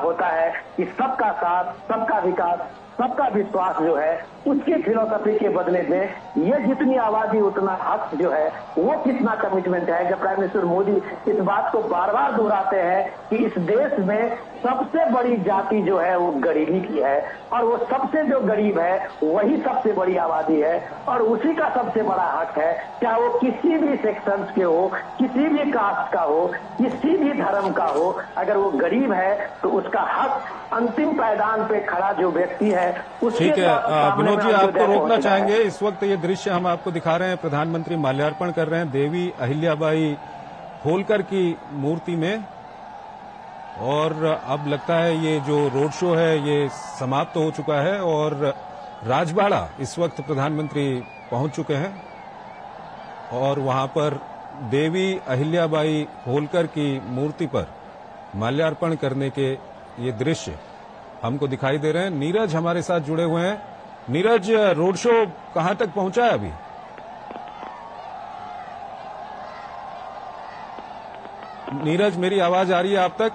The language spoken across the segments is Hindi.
होता है कि सबका साथ, सबका विकास, सबका विश्वास जो है उसकी फिलोसफी के बदले में ये जितनी आबादी उतना हक जो है वो कितना कमिटमेंट है। जब प्राइम मिनिस्टर मोदी इस बात को बार बार दोहराते हैं कि इस देश में सबसे बड़ी जाति जो है वो गरीबी की है और वो सबसे जो गरीब है वही सबसे बड़ी आबादी है और उसी का सबसे बड़ा हक है, चाहे वो किसी भी सेक्शन के हो, किसी भी कास्ट का हो, किसी भी धर्म का हो, अगर वो गरीब है तो उसका हक अंतिम पायदान पे खड़ा जो व्यक्ति है उसके। ठीक है विनोद जी, आपको रोकना चाहेंगे। इस वक्त ये दृश्य हम आपको दिखा रहे हैं, प्रधानमंत्री माल्यार्पण कर रहे हैं देवी अहिल्याबाई होलकर की मूर्ति में और अब लगता है ये जो रोड शो है ये समाप्त हो चुका है और राजबाड़ा इस वक्त प्रधानमंत्री पहुंच चुके हैं और वहां पर देवी अहिल्याबाई होलकर की मूर्ति पर माल्यार्पण करने के ये दृश्य हमको दिखाई दे रहे हैं। नीरज हमारे साथ जुड़े हुए हैं। नीरज, रोड शो कहां तक पहुंचा है अभी? नीरज, मेरी आवाज आ रही है आप तक?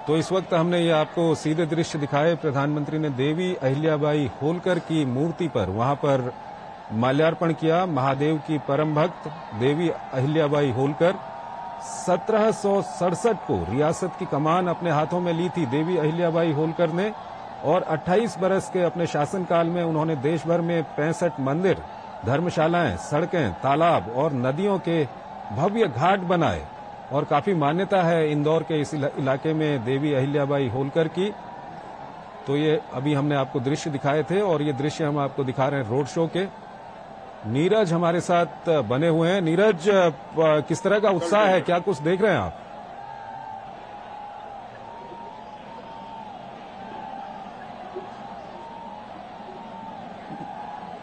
तो इस वक्त हमने ये आपको सीधे दृश्य दिखाए। प्रधानमंत्री ने देवी अहिल्याबाई होलकर की मूर्ति पर वहां पर माल्यार्पण किया। महादेव की परम भक्त देवी अहिल्याबाई होलकर 1767 को रियासत की कमान अपने हाथों में ली थी देवी अहिल्याबाई होलकर ने और 28 बरस के अपने शासनकाल में उन्होंने देश भर में 65 मंदिर, धर्मशालाएं, सड़कें, तालाब और नदियों के भव्य घाट बनाए और काफी मान्यता है इंदौर के इस इलाके में देवी अहिल्याबाई होलकर की। तो ये अभी हमने आपको दृश्य दिखाए थे और ये दृश्य हम आपको दिखा रहे हैं रोड शो के। नीरज हमारे साथ बने हुए हैं। नीरज, किस तरह का उत्साह है, क्या कुछ देख रहे हैं आप?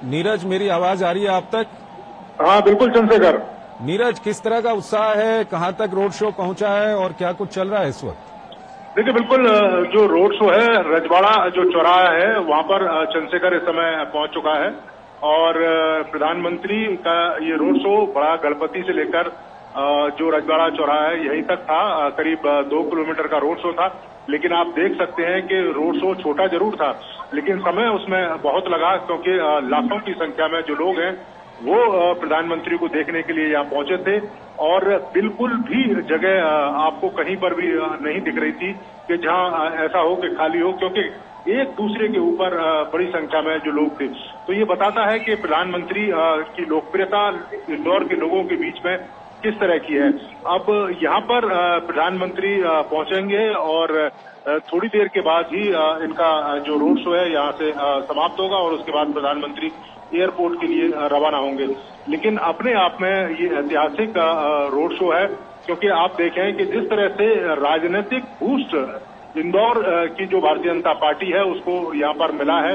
नीरज, मेरी आवाज आ रही है आप तक? हाँ बिल्कुल चंद्रशेखर। नीरज, किस तरह का उत्साह है, कहां तक रोड शो पहुंचा है और क्या कुछ चल रहा है इस वक्त? देखिए बिल्कुल, जो रोड शो है रजवाड़ा जो चौराहा है वहां पर चंद्रशेखर इस समय पहुंच चुका है और प्रधानमंत्री का ये रोड शो बड़ा गणपति से लेकर जो रजवाड़ा चौराहा है यहीं तक था। करीब 2 किलोमीटर का रोड शो था, लेकिन आप देख सकते हैं कि रोड शो छोटा जरूर था लेकिन समय उसमें बहुत लगा क्योंकि लाखों की संख्या में जो लोग हैं वो प्रधानमंत्री को देखने के लिए यहाँ पहुंचे थे और बिल्कुल भी जगह आपको कहीं पर भी नहीं दिख रही थी कि जहां ऐसा हो कि खाली हो, क्योंकि एक दूसरे के ऊपर बड़ी संख्या में जो लोग थे। तो ये बताता है कि प्रधानमंत्री की लोकप्रियता इंदौर के लोगों के बीच में किस तरह की है। अब यहाँ पर प्रधानमंत्री पहुंचेंगे और थोड़ी देर के बाद ही इनका जो रोड शो है यहाँ से समाप्त होगा और उसके बाद प्रधानमंत्री एयरपोर्ट के लिए रवाना होंगे। लेकिन अपने आप में ये ऐतिहासिक रोड शो है क्योंकि आप देखें कि जिस तरह से राजनीतिक बूस्ट इंदौर की जो भारतीय जनता पार्टी है उसको यहाँ पर मिला है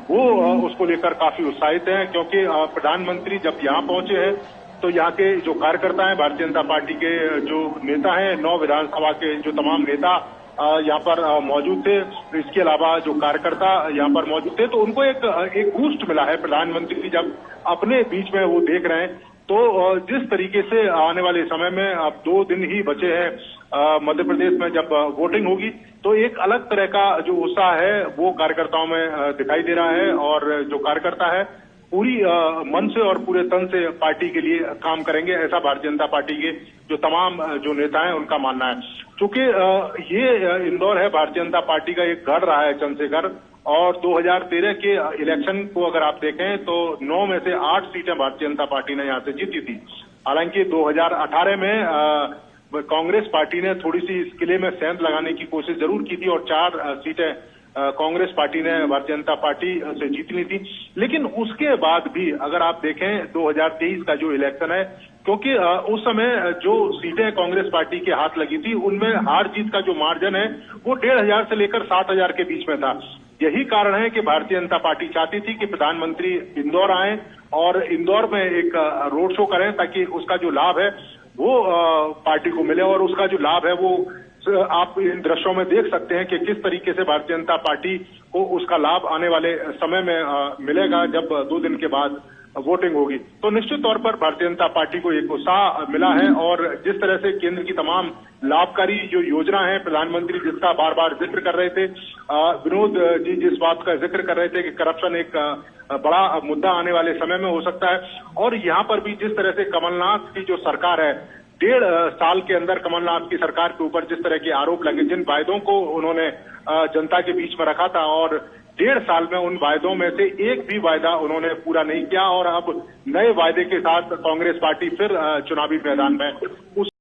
वो उसको लेकर काफी उत्साहित हैं क्योंकि प्रधानमंत्री जब यहाँ पहुंचे हैं तो यहाँ के जो कार्यकर्ता हैं, भारतीय जनता पार्टी के जो नेता हैं, 9 विधानसभा के जो तमाम नेता यहाँ पर मौजूद थे, इसके अलावा जो कार्यकर्ता यहाँ पर मौजूद थे, तो उनको एक बूस्ट मिला है। प्रधानमंत्री जब अपने बीच में वो देख रहे हैं तो जिस तरीके से आने वाले समय में अब 2 दिन ही बचे हैं मध्य प्रदेश में जब वोटिंग होगी तो एक अलग तरह का जो उत्साह है वो कार्यकर्ताओं में दिखाई दे रहा है और जो कार्यकर्ता है पूरी मन से और पूरे तन से पार्टी के लिए काम करेंगे, ऐसा भारतीय जनता पार्टी के जो तमाम जो नेता हैं उनका मानना है। क्योंकि ये इंदौर है भारतीय जनता पार्टी का एक गढ़ रहा है चंद्रशेखर और 2013 के इलेक्शन को अगर आप देखें तो 9 में से 8 सीटें भारतीय जनता पार्टी ने यहाँ से जीती थी। हालांकि 2018 में कांग्रेस पार्टी ने थोड़ी सी इस किले में सेंध लगाने की कोशिश जरूर की थी और 4 सीटें कांग्रेस पार्टी ने भारतीय जनता पार्टी से जीत ली थी। लेकिन उसके बाद भी अगर आप देखें 2023 का जो इलेक्शन है, क्योंकि उस समय जो सीटें कांग्रेस पार्टी के हाथ लगी थी उनमें हार जीत का जो मार्जिन है वो 1,500 से लेकर 7,000 के बीच में था। यही कारण है कि भारतीय जनता पार्टी चाहती थी कि प्रधानमंत्री इंदौर आए और इंदौर में एक रोड शो करें ताकि उसका जो लाभ है वो पार्टी को मिले और उसका जो लाभ है वो आप इन दृश्यों में देख सकते हैं कि किस तरीके से भारतीय जनता पार्टी को उसका लाभ आने वाले समय में मिलेगा जब 2 दिन के बाद वोटिंग होगी। तो निश्चित तौर पर भारतीय जनता पार्टी को एक उत्साह मिला है और जिस तरह से केंद्र की तमाम लाभकारी जो योजना है, प्रधानमंत्री जिसका बार बार जिक्र कर रहे थे, विनोद जी जिस बात का जिक्र कर रहे थे कि करप्शन एक बड़ा मुद्दा आने वाले समय में हो सकता है, और यहाँ पर भी जिस तरह से कमलनाथ की जो सरकार है, 1.5 साल के अंदर कमलनाथ की सरकार के ऊपर जिस तरह के आरोप लगे, जिन वायदों को उन्होंने जनता के बीच में रखा था और 1.5 साल में उन वायदों में से एक भी वायदा उन्होंने पूरा नहीं किया और अब नए वायदे के साथ कांग्रेस पार्टी फिर चुनावी मैदान में